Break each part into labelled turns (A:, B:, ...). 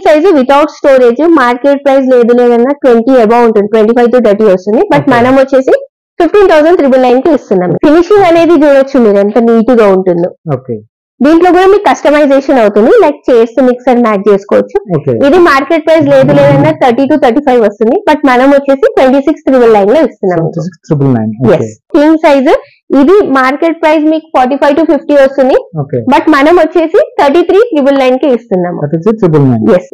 A: Size without storage market price లేదన్నా 20 above ఉంటుంది, 25 to 30 వస్తుంది. బట్ మనం వచ్చేసి 15,999 కి ఇస్తున్నాం. ఫినిషింగ్ అనేది చూడొచ్చు మీరు ఎంత నీట్ గా ఉంటుందో. దీంట్లో కూడా మీకు కస్టమైజేషన్ అవుతుంది, లైక్ చైర్స్ మిక్సర్ మ్యాచ్ చేసుకోవచ్చు. ఇది మార్కెట్ ప్రైస్ లేదన్నా 30 to 35 వస్తుంది. బట్ మనం వచ్చేసి 26,999 లో ఇస్తున్నాం. కింగ్ సైజ్ ఇది మార్కెట్ ప్రైస్ మీకు 45 to 50 వస్తుంది. బట్ మనం వచ్చేసి 33,999 కి ఇస్తున్నాము.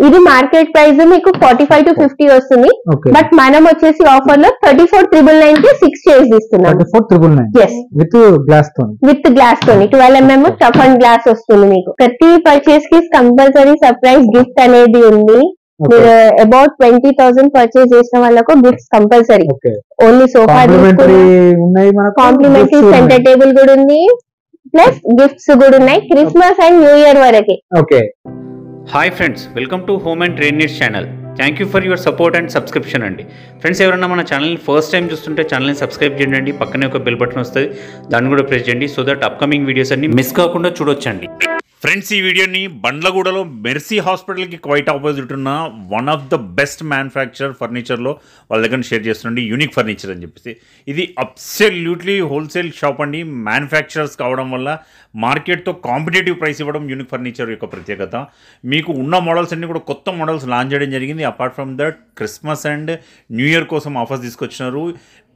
A: ఇది మార్కెట్ ప్రైస్ మీకు 45 to 50 వస్తుంది. బట్ మనం వచ్చేసి ఆఫర్ లో 34,999 కి 6 చైర్స్ ఇస్తున్నాము. విత్ గ్లాస్ తోని 12 mm టఫ్ అండ్ గ్లాస్ వస్తుంది. మీకు ప్రతి పర్చేస్ కి కంపల్సరీ సర్ప్రైజ్ గిఫ్ట్ అనేది ఉంది. మీరు అబౌట్ 20,000 పర్చేస్ చేసిన వాళ్ళకు gifts compulsory. Only sofa complementary centre table కూడా ఉంది, ప్లస్ గిఫ్ట్స్ కూడా ఉన్నాయి క్రిస్మస్ అండ్ న్యూ ఇయర్ వరకే.
B: Hi friends, welcome to home and trade needs channel. Thank you for your support and subscription అండి. Friends, ఎవరైనా మన ఛానల్ని ఫస్ట్ టైం చూస్తుంటే ఛానల్ని సబ్స్క్రైబ్ చేయండి. పక్కనే ఒక బెల్ బటన్ వస్తుంది, దాన్ని కూడా ప్రెస్ చేయండి, సో దట్ అప్కమింగ్ వీడియోస్ అన్ని మిస్ కాకుండా చూడొచ్చండి. ఫ్రెండ్స్, ఈ వీడియోని బండ్లగూడలో మెర్సీ హాస్పిటల్కి క్వైట్ ఆపోజిట్ ఉన్న one of the best manufacture ఫర్నిచర్లో వాళ్ళ దగ్గర షేర్ చేస్తుండీ, యూనిక్ ఫర్నిచర్ అని చెప్పేసి. ఇది అబ్సల్యూట్లీ హోల్సేల్ షాప్ అండి. మ్యానుఫ్యాక్చరర్స్ కావడం వల్ల మార్కెట్తో కాంపిటేటివ్ ప్రైస్ ఇవ్వడం యూనిక్ ఫర్నిచర్ యొక్క ప్రత్యేకత. మీకు ఉన్న మోడల్స్ అన్ని కూడా కొత్త మోడల్స్ లాంచ్ చేయడం జరిగింది. Apart from that Christmas and new year కోసం ఆఫర్స్ తీసుకొచ్చినారు.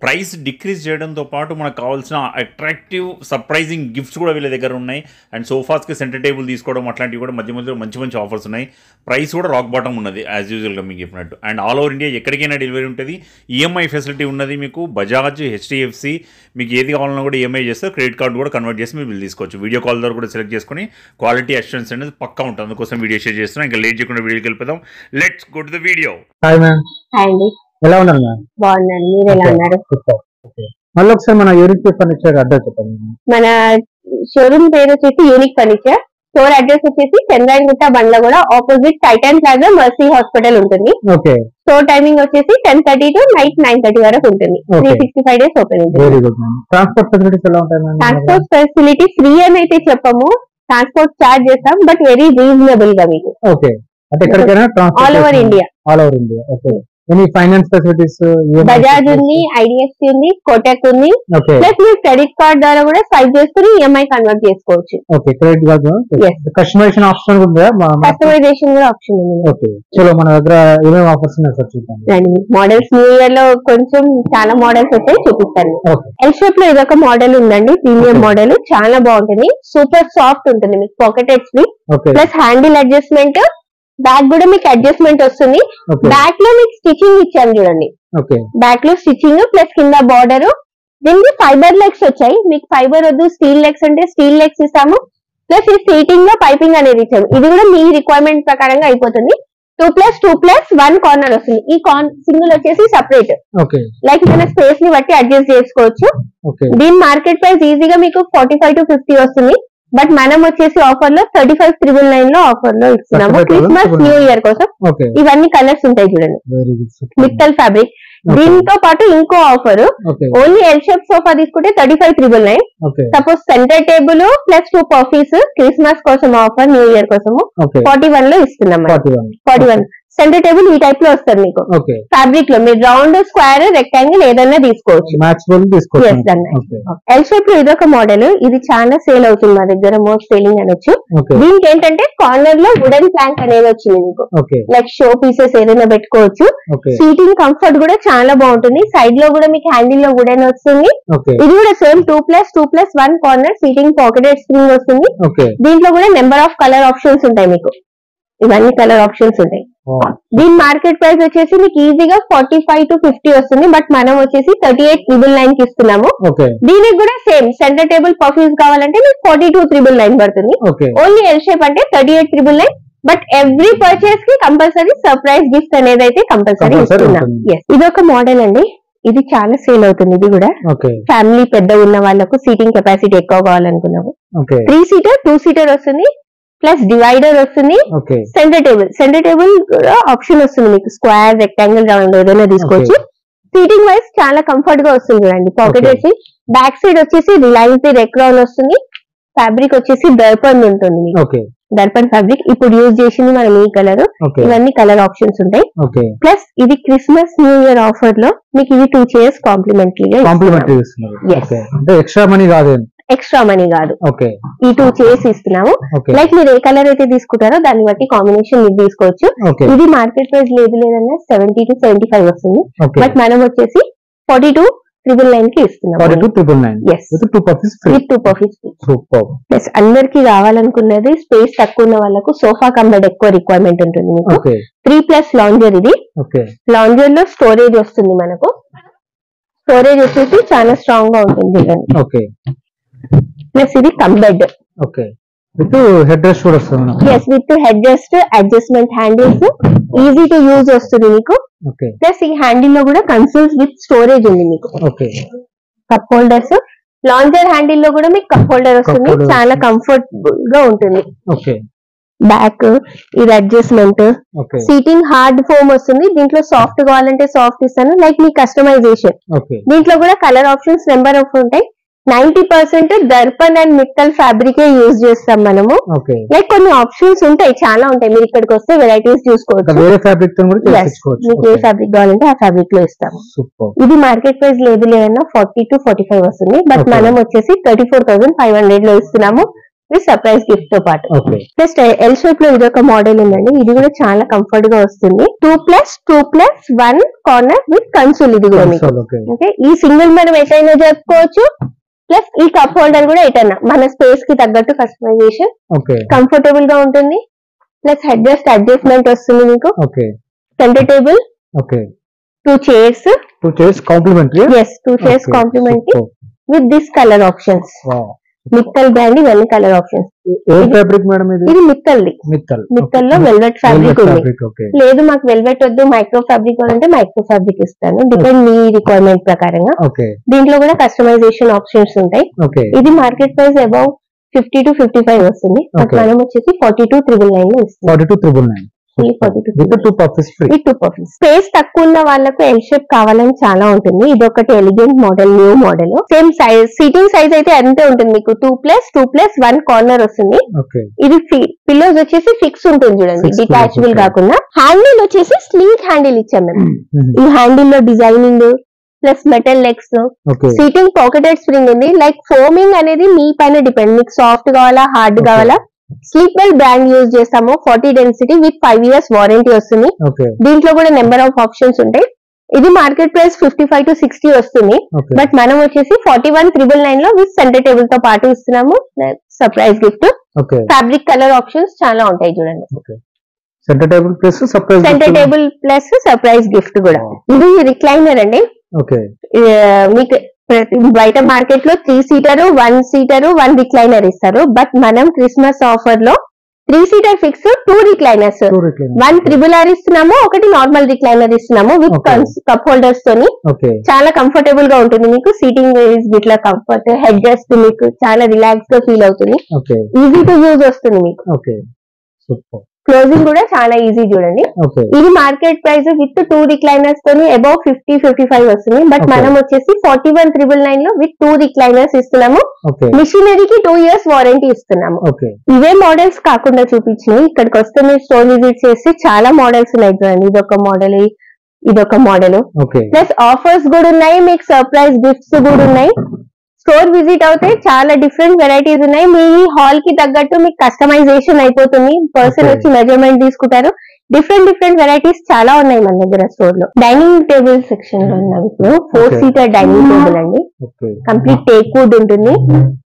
B: ప్రైస్ డిక్రీజ్ చేయడంతో పాటు మనకు కావాల్సిన అట్రాక్టివ్ సర్ప్రైజింగ్ గిఫ్ట్స్ కూడా వీళ్ళ దగ్గర ఉన్నాయి. అండ్ సోఫాస్కి సెంటర్ టేబుల్ తీసుకోవడం అట్లాంటివి కూడా మధ్య మధ్యలో మంచి మంచి ఆఫర్స్ ఉన్నాయి. ప్రైస్ కూడా రాక్ బాటమ్ ఉన్నది యాజ్ యూజువల్గా మీకు చెప్పినట్టు. అండ్ ఆల్ ఓవర్ ఇండియా ఎక్కడికైనా డెలివరీ ఉంటుంది. ఈఎంఐ ఫెసిలిటీ ఉన్నది మీకు. బజాజ్, హెచ్డిఎఫ్సి మీకు ఏది కావాలన్నా కూడా ఈఎంఐ చేస్తారు. క్రెడిట్ కార్డు కూడా కన్వర్ట్ చేసి మీరు బిల్ తీసుకోవచ్చు. వీడియో కాల్ ద్వారా కూడా సెలెక్ట్ చేసుకుని క్వాలిటీ అష్యూరెన్స్ అనేది పక్కా ఉంటుంది. అందుకోసం వీడియో షేర్ చేస్తున్నాం. ఇంకా లేట్ చేయకుండా వీడియోకి వెళ్ళిపోదాం. Let's go to the video.
C: Hi ma'am.
A: Hi అండి.
C: ఎలా ఉన్నారు మ్యామ్?
A: బాగున్నాను, మీరు ఎలా ఉన్నారు?
C: మళ్ళీ ఒకసారి మన యూనిక్ ఫర్నిచర్ అడ్రస్ చెప్పండి.
A: మన షోరూమ్ పేరు వచ్చేసి యూనిక్ ఫర్నిచర్. స్టోర్ అడ్రస్ వచ్చేసి Chandrayangutta Bandlaguda opposite Titan plaza mercy hospital ఉంటుంది. స్టోర్ టైమింగ్ వచ్చేసి 10:30 to నైట్ 9:30 వరకు ఉంటుంది. 365 days ఓపెన్ ఉంటుంది.
C: ట్రాన్స్పోర్ట్ ఫెసిలిటీస్ ఎలా ఉంటాయి?
A: ట్రాన్స్పోర్ట్ ఫెసిలిటీ ఫ్రీ అని అయితే చెప్పము, ట్రాన్స్పోర్ట్ చార్జ్ చేస్తాం, బట్ వెరీ రీజనబుల్ గా మీకు. All over India.
C: Any finance facilities?
A: Bajaj ఉంది, ఐడిఎఫ్సి ఉంది, కోటక్ ఉంది. ప్లస్ మీరు క్రెడిట్ కార్డ్ ద్వారా కూడా స్వైప్ చేసుకుని ఈఎంఐ కన్వర్ట్ చేసుకోవచ్చు.
C: క్రెడిట్ కార్డ్ కస్టమైజేషన్ ఆప్షన్ ఉందా?
A: కస్టమైజేషన్ కూడా ఆప్షన్ ఉంది.
C: చలో మన దగ్గర ఏమేమి ఆఫర్స్ ఉన్నాయి సార్ చూద్దాం.
A: మోడల్స్ న్యూ ఇయర్ లో కొంచెం చాలా మోడల్స్ వచ్చాయి, చూపిస్తాను. ఎల్ షేప్ లో ఇదొక మోడల్ ఉందండి, ప్రీమియం మోడల్, చాలా బాగుంటుంది. సూపర్ సాఫ్ట్ ఉంటుంది, మీకు pocketed free, plus handle adjustment, back కూడా మీకు అడ్జస్ట్మెంట్ వస్తుంది. బ్యాక్ లో మీకు స్టిచింగ్ ఇచ్చాను చూడండి. బ్యాక్ లో స్టిచింగ్ ప్లస్ కింద బార్డర్. దీనికి ఫైబర్ లెగ్స్ వచ్చాయి. మీకు ఫైబర్ వద్దు, స్టీల్ లెగ్స్ అంటే స్టీల్ లెగ్స్ ఇస్తాము. ప్లస్ ఈ సీటింగ్ లో పైపింగ్ అనేది ఇచ్చాము. ఇది కూడా మీ రిక్వైర్మెంట్ ప్రకారంగా అయిపోతుంది. 2+2+1 కార్నర్ వస్తుంది. ఈ సింగిల్ వచ్చేసి సపరేట్, లైక్ మన స్పేస్ ని బట్టి అడ్జస్ట్ చేసుకోవచ్చు. దీని మార్కెట్ ప్రైస్ ఈజీగా మీకు 45 to 50 వస్తుంది. బట్ మనం వచ్చేసి ఆఫర్ లో 35,999 లో ఆఫర్ లో ఇస్తున్నాము క్రిస్మస్ న్యూ ఇయర్ కోసం. ఇవన్నీ కలర్స్ ఉంటాయి చూడండి, మిట్టల్ ఫ్యాబ్రిక్. దీంతో పాటు ఇంకో offer, only L shape sofa తీసుకుంటే 35,999. Suppose centre table plus 2 puffies Christmas కోసం ఆఫర్, న్యూ ఇయర్ కోసము 41 లో ఇస్తున్నాం. 41 సెంటర్ టేబుల్ ఈ టైప్ లో వస్తుంది మీకు. ఫ్యాబ్రిక్ లో మీరు రౌండ్, స్క్వేర్, రెక్టాంగిల్ ఏదైనా తీసుకోవచ్చు. ఎల్ షేప్ లో ఇదొక మోడల్, ఇది చాలా సేల్ అవుతుంది మా దగ్గర, మోస్ట్ సేలింగ్ అనొచ్చు. దీనికి ఏంటంటే కార్నర్ లో వుడెన్ ప్లాంక్ అనేది వచ్చింది మీకు, లైక్ షో పీసెస్ ఏదైనా పెట్టుకోవచ్చు. సీటింగ్ కంఫర్ట్ కూడా చాలా బాగుంటుంది. సైడ్ లో కూడా మీకు హ్యాండిల్ లో వుడెన్ వస్తుంది. ఇది కూడా same 2+2+1 corner seating, pocketed spring వస్తుంది. దీంట్లో కూడా నెంబర్ ఆఫ్ కలర్ ఆప్షన్స్ ఉంటాయి మీకు. ఇవన్నీ కలర్ ఆప్షన్స్ ఉంటాయి. దీని మార్కెట్ ప్రైస్ వచ్చేసి మీకు ఈజీగా 45 to 50 వస్తుంది. బట్ మనం వచ్చేసి 38,999 కి ఇస్తున్నాము. దీనికి కూడా సేమ్ సెంటర్ టేబుల్ పఫీస్ కావాలంటే మీకు 42,999 పడుతుంది. ఓన్లీ ఎల్ షేప్ అంటే 38,999. బట్ ఎవ్రీ పర్చేస్ కి కంపల్సరీ సర్ప్రైజ్ గిఫ్ట్ అనేది అయితే కంపల్సరీ ఇస్తున్నాం. ఇది ఒక మోడల్ అండి, ఇది చాలా సేల్ అవుతుంది. ఇది కూడా ఫ్యామిలీ పెద్ద ఉన్న వాళ్ళకు సీటింగ్ కెపాసిటీ ఎక్కువ కావాలనుకున్నాము. 3 seater 2 seater వస్తుంది, ప్లస్ డివైడర్ వస్తుంది. సెంటర్ టేబుల్ ఆప్షన్ వస్తుంది మీకు, స్క్వేర్, రెక్టాంగిల్, రౌండ్ ఏదైనా తీసుకోవచ్చు. సీటింగ్ వైజ్ చాలా కంఫర్ట్ గా వస్తుంది చూడండి. పాకెట్ వేసి బ్యాక్ సైడ్ వచ్చేసి రిలయన్స్ రెక్రాన్ వస్తుంది. ఫ్యాబ్రిక్ వచ్చేసి దర్పన్ ఉంటుంది మీకు.
C: ఓకే
A: దర్పన్ ఫ్యాబ్రిక్ ఇప్పుడు యూజ్ చేసింది మనం ఈ కలర్.
C: ఓకే
A: ఇవన్నీ కలర్ ఆప్షన్స్ ఉంటాయి.
C: ఓకే
A: ప్లస్ ఇది క్రిస్మస్ న్యూ ఇయర్ ఆఫర్ లో మీకు ఇది 2 చైర్స్ కాంప్లిమెంటరీగా
C: కాంప్లిమెంటరీ ఇస్తున్నారు.
A: Yes.
C: ఓకే అంటే ఎక్స్ట్రా మనీ కాదు.
A: ఎక్స్ట్రా మనీ కాదు,
C: ఓకే
A: ఈ 2 చైర్స్ ఇస్తున్నాము.
C: ఓకే
A: లైక్ మీరు ఏ కలర్ అయితే తీసుకుంటారో దాన్ని బట్టి కాంబినేషన్ మీరు తీసుకోవచ్చు.
C: ఓకే
A: ఇది మార్కెట్ ప్రైస్ లేదు లేదన్నా 70 to 75 వస్తుంది.
C: ఓకే
A: బట్ మనం వచ్చేసి 42,999 కి ఇస్తున్నాం.
C: 42,999
A: Yes.
C: with 2 pieces free.
A: With 2 pieces.
C: Super.
A: Plus అందరికి కావాలనుకున్నది స్పేస్ తక్కువ ఉన్న వాళ్ళకు సోఫా కమ్ బెడ్ ఎక్కువ రిక్వైర్మెంట్ ఉంటుంది మీకు.
C: Okay
A: 3+ lounger. ఇది
C: ఓకే
A: లాంజర్ లో స్టోరేజ్ వస్తుంది మనకు. స్టోరేజ్ వచ్చేసి చాలా స్ట్రాంగ్ గా ఉంటుంది చూడండి.
C: ఓకే
A: ప్లస్ ఇది cum bed.
C: Okay with head rest కూడా వస్తుంది.
A: Yes with head rest, adjustment handles, easy to use వస్తుంది మీకు.
C: ఓకే
A: ప్లస్ ఈ హ్యాండిల్ లో కూడా కన్సోల్స్ విత్ స్టోరేజ్ ఉంది మీకు.
C: Okay
A: cup holders, lounger handle లో కూడా మీకు కప్ హోల్డర్ వస్తుంది.
C: holder
A: చాలా కంఫర్టబుల్ గా ఉంటుంది.
C: ఓకే
A: బ్యాక్ ఇది adjustment.
C: Okay
A: seating hard foam వస్తుంది. దీంట్లో సాఫ్ట్ కావాలంటే సాఫ్ట్ ఇస్తాను. లైక్ మీ కస్టమైజేషన్.
C: ఓకే
A: దీంట్లో కూడా కలర్ ఆప్షన్స్ నెంబర్ ఆఫ్ ఉంటాయి. 90% దర్పన్ అండ్ మిట్టల్ ఫ్యాబ్రికే యూజ్ చేస్తాం మనము.
C: ఓకే
A: లైక్ కొన్ని ఆప్షన్స్ ఉంటాయి, చాలా ఉంటాయి. మీరు ఇక్కడికి వస్తే వెరైటీస్ చూసుకోవచ్చు.
C: వేరే ఫ్యాబ్రిక్ తో కూడా
A: Yes.
C: చేసుకోవచ్చు.
A: మీకు ఏ ఫ్యాబ్రిక్ కావాలంటే ఆ ఫ్యాబ్రిక్ లో ఇస్తాము.
C: సూపర్.
A: ఇది మార్కెట్ ప్రైస్ లేదు లేదన్నా 40 to 45 వస్తుంది. But
C: Okay.
A: మనం వచ్చేసి 34,500 లో ఇస్తున్నాము విత్ సర్ప్రైజ్ గిఫ్ట్ తో పాటు.
C: ఓకే
A: ప్లస్ ఎల్ షేప్ లో ఇది ఒక మోడల్ ఉందండి. ఇది కూడా చాలా కంఫర్ట్ గా వస్తుంది. 2+2+1 కార్నర్ విత్ కన్సోల్. ఇది కూడా మీకు.
C: ఓకే
A: ఓకే ఈ సింగిల్ మనం ఎటైనా జరుపుకోవచ్చు. ప్లస్ ఈ కప్ హోల్డర్ కూడా ఎటైనా మన స్పేస్ కి తగ్గట్టు కస్టమైజేషన్
C: ఓకే
A: కంఫర్టబుల్ గా ఉంటుంది. ప్లస్ హెడ్ రెస్ట్ అడ్జస్ట్మెంట్ వస్తుంది మీకు.
C: Okay
A: center table,
C: okay
A: 2 chairs.
C: 2 chairs complimentary.
A: Yes 2 chairs complimentary with this colour options.
C: Wow.
A: Mittal brand ఇవన్నీ కలర్ ఆప్షన్స్.
C: ఏ ఫ్యాబ్రిక్ మేడం ఇది?
A: ఇది మిత్తల్ది.
C: మిత్తల్.
A: మిత్తల్ లో వెల్వెట్ ఫ్యాబ్రిక్ ఉంది.
C: ఓకే
A: లేదు మాకు వెల్వెట్ వద్దు మైక్రో ఫ్యాబ్రిక్ అంటే మైక్రో ఫ్యాబ్రిక్ ఇస్తాను. డిపెండ్ మీ రిక్వైర్మెంట్ ప్రకారంగా.
C: ఓకే
A: దీంట్లో కూడా కస్టమైజేషన్ ఆప్షన్స్ ఉంటాయి.
C: ఓకే
A: ఇది మార్కెట్ ప్రైస్ అబౌవ్ 50 to 55 వస్తుంది. But
C: Okay.
A: మనం వచ్చేసి 42,999 లో ఇస్తున్నాం.
C: 42,999 with 2 pieces free.
A: ఈ 2 పర్ఫీస్. స్పేస్ తక్కువ ఉన్న వాళ్ళకు ఎల్ షేప్ కావాలని చాలా ఉంటుంది. ఇది ఒకటి elegant model, new model. Same size, seating size అయితే అంతే ఉంటుంది మీకు. 2+2+1 కార్నర్ వస్తుంది.
C: ఓకే
A: ఇది పిల్లోస్ వచ్చేసి ఫిక్స్ ఉంటుంది చూడండి,
C: Fixed
A: డిటాచబుల్
C: pillows, okay.
A: కాకుండా. హ్యాండిల్ వచ్చేసి స్లీక్ హ్యాండిల్ ఇచ్చాం మేము. ఈ హ్యాండిల్ లో designing plus metal legs,
C: okay
A: seating pocketed spring ఉంది. లైక్ ఫోమింగ్ అనేది మీ పైన డిపెండ్. మీకు సాఫ్ట్ కావాలా హార్డ్
C: Okay.
A: కావాలా. స్లీప్ వెల్ బ్రాండ్ యూజ్ చేస్తాము. 40 డెన్సిటీ విత్ 5 years వారంటీ వస్తుంది.
C: ఓకే
A: దీంట్లో కూడా నెంబర్ ఆఫ్ ఆప్షన్స్ ఉంటాయి. ఇది మార్కెట్ ప్రైస్ 55 to 60 వస్తుంది.
C: ఓకే
A: బట్ మనం వచ్చేసి 41,999 లో విత్ సెంటర్ టేబుల్ తో పాటు ఇస్తున్నాము surprise gift.
C: Okay
A: fabric colour options చాలా ఉంటాయి చూడండి.
C: Okay center table plus surprise.
A: Centre table plus surprise gift కూడా. ఇది రిక్లైనర్ అండి.
C: ఓకే
A: మీకు బయట మార్కెట్ లో 3 seater 1 seater 1 రిక్లైనర్ ఇస్తారు. బట్ మనం క్రిస్మస్ ఆఫర్ లో 3 seater ఫిక్స్ 2 రిక్లైనర్స్, 1 RRR ఇస్తున్నాము, ఒకటి నార్మల్ రిక్లైనర్ ఇస్తున్నాము విత్
C: Okay.
A: కప్ హోల్డర్స్ తోని.
C: ఓకే
A: చాలా కంఫర్టబుల్ గా ఉంటుంది మీకు. సీటింగ్ ఇట్లా కంఫర్ట్, హెడ్ రెస్ట్ మీకు చాలా రిలాక్స్ గా ఫీల్ అవుతుంది.
C: ఓకే
A: ఈజీ టు యూజ్ వస్తుంది మీకు.
C: Okay super.
A: క్లోజింగ్ కూడా చాలా ఈజీ చూడండి.
C: ఓకే
A: ఇది మార్కెట్ ప్రైస్ విత్ 2 రిక్లైనర్స్ తోని అబౌవ్ 50-55 వస్తుంది. But
C: Okay.
A: మనం వచ్చేసి 41,999 లో విత్ 2 రిక్లైనర్స్ ఇస్తున్నాము.
C: ఓకే
A: మిషనరీకి 2 years వారంటీ ఇస్తున్నాము.
C: ఓకే
A: ఇవే మోడల్స్ కాకుండా చూపించినాయి. ఇక్కడికి వస్తే మీరు స్టోర్ విజిట్ చేస్తే చాలా మోడల్స్ ఉన్నాయి చూడండి. ఇదొక మోడల్, ఇదొక మోడల్.
C: ఓకే
A: ప్లస్ ఆఫర్స్ కూడా ఉన్నాయి, మీకు సర్ప్రైజ్ గిఫ్ట్స్ కూడా ఉన్నాయి. స్టోర్ విజిట్ అవుతే చాలా డిఫరెంట్ వెరైటీస్ ఉన్నాయి. మీ హాల్ కి తగ్గట్టు మీకు కస్టమైజేషన్ అయిపోతుంది. Person
C: Okay.
A: వచ్చి మెజర్మెంట్ తీసుకుంటారు. డిఫరెంట్ వెరైటీస్ చాలా ఉన్నాయి మన దగ్గర స్టోర్ లో. డైనింగ్ టేబుల్ సెక్షన్ లో ఉన్నాం ఇప్పుడు. 4
C: Okay.
A: seater డైనింగ్ టేబుల్ అండి.
C: ఓకే
A: కంప్లీట్ టేక్ వుడ్ ఉంటుంది.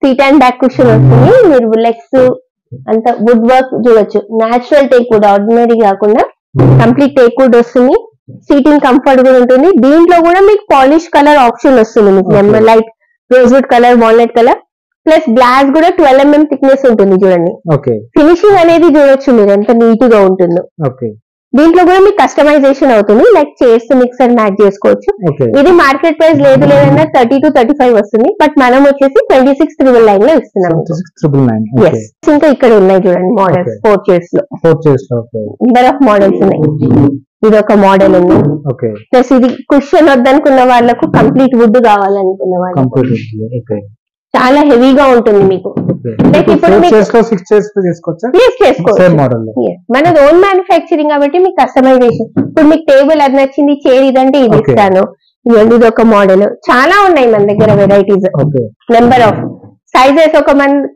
A: సీట్ అండ్ బ్యాక్ కుషన్ వస్తుంది. మీరు లెగ్స్ అంత వుడ్ వర్క్ చూడొచ్చు. నేచురల్ టేక్ వుడ్, ఆర్డినరీ కాకుండా కంప్లీట్ టేక్ వుడ్ వస్తుంది. సీటింగ్ కంఫర్ట్ కూడా ఉంటుంది. దీంట్లో కూడా మీకు పాలిష్ కలర్ ఆప్షన్ వస్తుంది మీకు.
C: Okay.
A: Light rosewood colour, walnut colour. Plus glass కూడా 12 mm థిక్నెస్ ఉంటుంది చూడండి.
C: ఓకే
A: ఫినిషింగ్ అనేది చూడొచ్చు మీరు ఎంత నీట్ గా ఉంటుందో.
C: ఓకే
A: దీంట్లో కూడా మీకు కస్టమైజేషన్ అవుతుంది. Like chairs mix and match చేసుకోవచ్చు.
C: ఓకే
A: ఇది మార్కెట్ ప్రైస్ లేదు లేదన్నా 30 to 35 వస్తుంది. బట్ మనం వచ్చేసి 26,999 లో ఇస్తున్నాం.
C: 26,999. Okay
A: Yes. ఇంకా ఇక్కడ ఉన్నాయి చూడండి మోడల్స్.
C: Okay.
A: 4 chairs లో
C: 4 chairs. Okay
A: number of models ఉన్నాయి. ఇది ఒక మోడల్ ఉంది.
C: ఓకే
A: ప్లస్ ఇది కుషన్ వద్దనుకున్న వాళ్ళకు, కంప్లీట్ వుడ్ కావాలనుకున్న వాళ్ళకు
C: కంప్లీట్. ఓకే
A: చాలా హెవీగా ఉంటుంది మీకు. లైక్ ఇప్పుడు చేసుకోవచ్చు. మనది ఓన్ మ్యానుఫ్యాక్చరింగ్ కాబట్టి మీకు కస్టమైజేషన్. ఇప్పుడు మీకు టేబుల్ అది నచ్చింది, చైర్ ఇదంటే ఇది ఇస్తాను. ఇది ఒక మోడల్. చాలా ఉన్నాయి మన దగ్గర వెరైటీస్, నెంబర్ ఆఫ్ సైజెస్.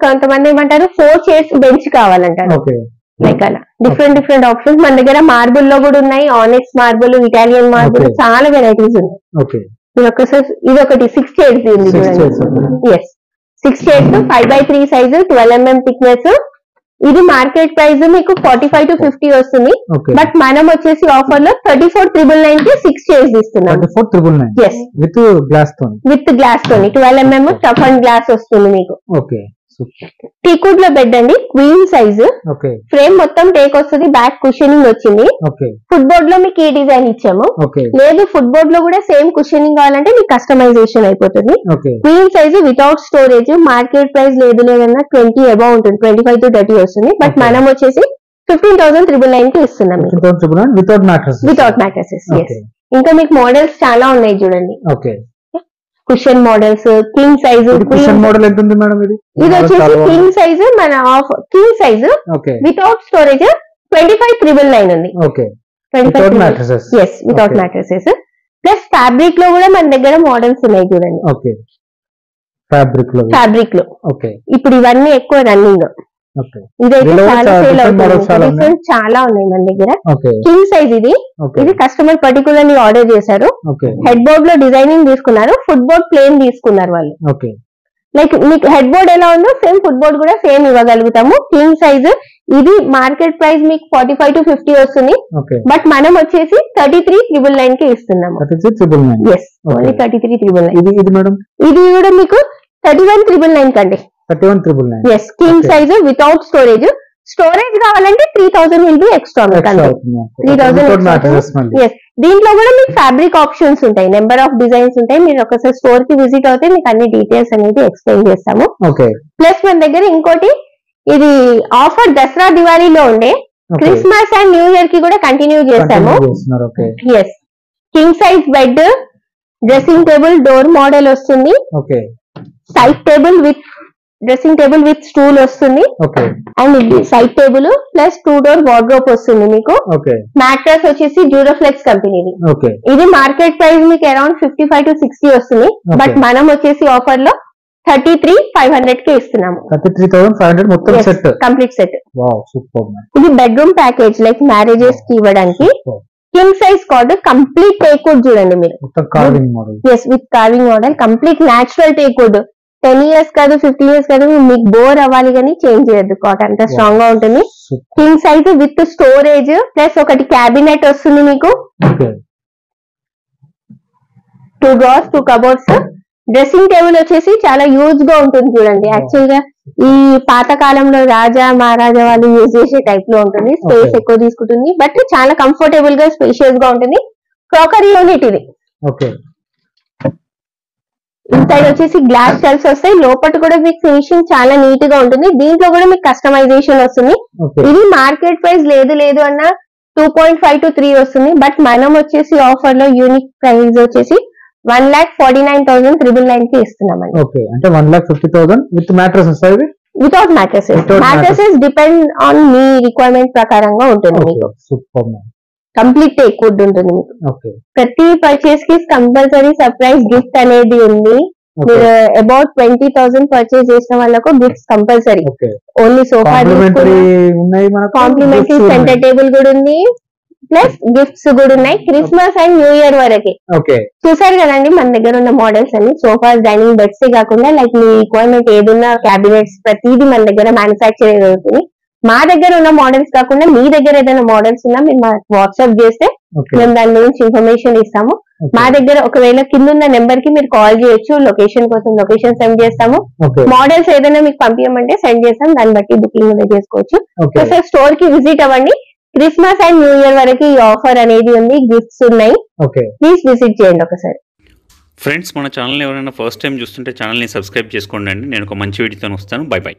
A: కొంతమంది ఏమంటారు 4 చైర్స్ బెంచ్ కావాలంటారు. లైక్ అలా డిఫరెంట్ ఆప్షన్స్ మన దగ్గర. మార్బుల్ లో కూడా ఉన్నాయి, ఆనెక్స్ మార్బుల్, ఇటాలియన్ మార్బుల్, చాలా వెరైటీస్ ఉన్నాయి. ఇది ఒకటి 6 చైర్స్ ఉంది చూడండి. Yes, 6 chairs 5x3 size, 12 mm thickness. ఇది మార్కెట్ ప్రైస్ మీకు 45 to 50 వస్తుంది. బట్ మనం వచ్చేసి ఆఫర్ లో 34,999 కి 6 చైర్స్ ఇస్తున్నాం. విత్ గ్లాస్ తోని 12 mm టఫ్ అండ్ గ్లాస్ వస్తుంది మీకు. టీకుడ్ లో బెడ్ అండి, క్వీన్ సైజు. ఫ్రేమ్ మొత్తం టేక్ వస్తుంది, బ్యాక్ కుషనింగ్ వచ్చింది. ఫుట్బోర్డ్ లో మీకు ఈ డిజైన్ ఇచ్చాము. లేదు ఫుట్బోర్డ్ లో కూడా సేమ్ కుషనింగ్ కావాలంటే మీకు కస్టమైజేషన్ అయిపోతుంది. Queen size without storage. Market price లేదన్నా 20 అబౌవ్ ఉంటుంది, 25 to 30 వస్తుంది. బట్ మనం వచ్చేసి 15,999 కి ఇస్తున్నాం వితౌట్ మ్యాట్రసెస్. ఇంకా మీకు మోడల్స్ చాలా ఉన్నాయి చూడండి. Cushion models, king size.
C: Cushion model ఎంత ఉంది మేడం?
A: ఇది వచ్చేసి కింగ్ సైజ్, మన of king size without storage 25,999 ఉంది. వితౌట్ మ్యాట్రసెస్ ప్లస్ ఫ్యాబ్రిక్ లో కూడా మన దగ్గర మోడల్స్ ఉన్నాయి చూడండి. ఫ్యాబ్రిక్ లో ఇప్పుడు ఇవన్నీ ఎక్కువ రన్నింగ్. ఇదైతే చాలా సేల్ అవుతుంది. చాలా ఉన్నాయి మన దగ్గర. కింగ్ సైజ్ ఇది కస్టమర్ పర్టికులర్లీ ఆర్డర్ చేశారు. హెడ్ బోర్డ్ లో డిజైనింగ్ తీసుకున్నారు, ఫుట్ బోర్డ్ ప్లేన్ తీసుకున్నారు వాళ్ళు. లైక్ మీకు హెడ్ బోర్డ్ ఎలా ఉందో సేమ్ ఫుట్ బోర్డ్ కూడా సేమ్ ఇవ్వగలుగుతాము. కింగ్ సైజ్ ఇది మార్కెట్ ప్రైస్ మీకు 45 to 50 వస్తుంది. బట్ మనం వచ్చేసి 33,999 కి ఇస్తున్నాము. 33,999. ఇది కూడా మీకు 31,999 కండి.
C: 31,999.
A: Yes, king size without storage. Storage కావాలంటే 3,000 విల్ బి ఎక్స్ట్రా. 3,000. ఎస్, దీంట్లో కూడా మీకు ఫ్యాబ్రిక్ ఆప్షన్స్ ఉంటాయి, నెంబర్ ఆఫ్ డిజైన్స్ ఉంటాయి. మీరు ఒకసారి స్టోర్ కి విజిట్ అవుతే మీకు అన్ని డీటెయిల్స్ అనేది ఎక్స్ప్లెయిన్ చేస్తాము. ప్లస్ మన దగ్గర ఇంకోటి, ఇది ఆఫర్ దసరా దివాళీలో ఉండే, క్రిస్మస్ అండ్ న్యూ ఇయర్ కి కూడా కంటిన్యూ చేస్తాము. Yes, king size bed, dressing table, door model వస్తుంది. Side table with dressing table with stool వస్తుంది. అండ్ ఇది side table plus 2 door wardrobe వస్తుంది మీకు. మ్యాట్రస్ వచ్చేసి డ్యూరోఫ్లెక్స్ కంపెనీది. ఇది మార్కెట్ ప్రైస్ మీకు అరౌండ్ 55 to 60 వస్తుంది. బట్ మనం వచ్చేసి ఆఫర్ లో 33,500 కి ఇస్తున్నాము.
C: 33,500 మొత్తం సెట్,
A: కంప్లీట్ సెట్. ఇది బెడ్రూమ్ ప్యాకేజ్, లైక్ మ్యారేజెస్ కి ఇవ్వడానికి. King size cot, complete teakwood చూడండి మీరు. Yes, with carving model, complete natural teakwood. 10 years కాదు, 15 years కాదు, మీకు బోర్ అవ్వాలి కానీ చేంజ్ చేయొద్దు. కాటన్ అంతా స్ట్రాంగ్ గా ఉంటుంది. King size with storage plus ఒకటి క్యాబినెట్ వస్తుంది మీకు. 2 drawers, 2 cupboards. డ్రెస్సింగ్ టేబుల్ వచ్చేసి చాలా యూజ్ గా ఉంటుంది చూడండి. యాక్చువల్ గా ఈ పాత కాలంలో రాజా మహారాజా వాళ్ళు యూజ్ చేసే టైప్ లో ఉంటుంది. స్పేస్ ఎక్కువ తీసుకుంటుంది, బట్ చాలా కంఫర్టబుల్ గా స్పేషియస్ గా ఉంటుంది. క్రాకరీ యూనిట్ ఇది. ఇన్సైడ్ వచ్చేసి గ్లాస్ షెల్ఫ్స్ వస్తాయి. లోపల కూడా మీకు ఫినిషింగ్ చాలా నీట్ గా ఉంటుంది. దీంట్లో కూడా మీకు కస్టమైజేషన్ వస్తుంది. ఇది మార్కెట్ ప్రైస్ లేదు అన్న 2.5 to 3 వస్తుంది. బట్ మనం వచ్చేసి ఆఫర్ లో యూనిక్ ప్రైస్ వచ్చేసి 1,49,999 కి ఇస్తున్నామండి.
C: అంటే 1,50,000 విత్ మ్యాట్రస్ వస్తాయి.
A: Without mattresses depend on me requirement ప్రకారంగా ఉంటుంది మీకు. కంప్లీట్ టేక్వుడ్ ఉంటుంది మీకు. ప్రతి పర్చేస్ కి కంపల్సరీ సర్ప్రైజ్ గిఫ్ట్ అనేది ఉంది. మీరు అబౌట్ 20,000 పర్చేస్ చేసిన వాళ్ళకు gifts compulsory. Only sofa complementary centre table కూడా ఉంది, ప్లస్ గిఫ్ట్స్ కూడా ఉన్నాయి. క్రిస్మస్ అండ్ న్యూ ఇయర్ వరకే. చూసారు కదండి మన దగ్గర ఉన్న మోడల్స్ అన్ని. సోఫాస్, డైనింగ్ బెడ్స్ కాకుండా లైక్ మీ రిక్వైర్మెంట్ ఏదున్నా క్యాబినెట్స్ ప్రతిదీ మన దగ్గర మ్యానుఫ్యాక్చర్ అవుతుంది. మా దగ్గర ఉన్న మోడల్స్ కాకుండా మీ దగ్గర ఏదైనా మోడల్స్ ఉన్నా మీరు మాకు వాట్సాప్ చేస్తే మేము దాని గురించి ఇన్ఫర్మేషన్ ఇస్తాము. మా దగ్గర ఒకవేళ కింద ఉన్న నెంబర్ కి మీరు కాల్ చేయొచ్చు. లొకేషన్ కోసం లొకేషన్ సెండ్ చేస్తాము. మోడల్స్ ఏదైనా మీకు పంపించమంటే సెండ్ చేస్తాం, దాన్ని బట్టి బుకింగ్ కూడా చేసుకోవచ్చు. ఒకసారి స్టోర్ కి విజిట్ అవ్వండి. క్రిస్మస్ అండ్ న్యూ ఇయర్ వరకు ఈ ఆఫర్ అనేది ఉంది, గిఫ్ట్స్ ఉన్నాయి. ప్లీజ్ విజిట్ చేయండి ఒకసారి.
B: ఫ్రెండ్స్, మన ఛానల్ ఎవరైనా ఫస్ట్ టైం చూస్తుంటే ఛానల్ని సబ్స్క్రైబ్ చేసుకోండి. నేను ఒక మంచి వీడియోతో వస్తాను. By by.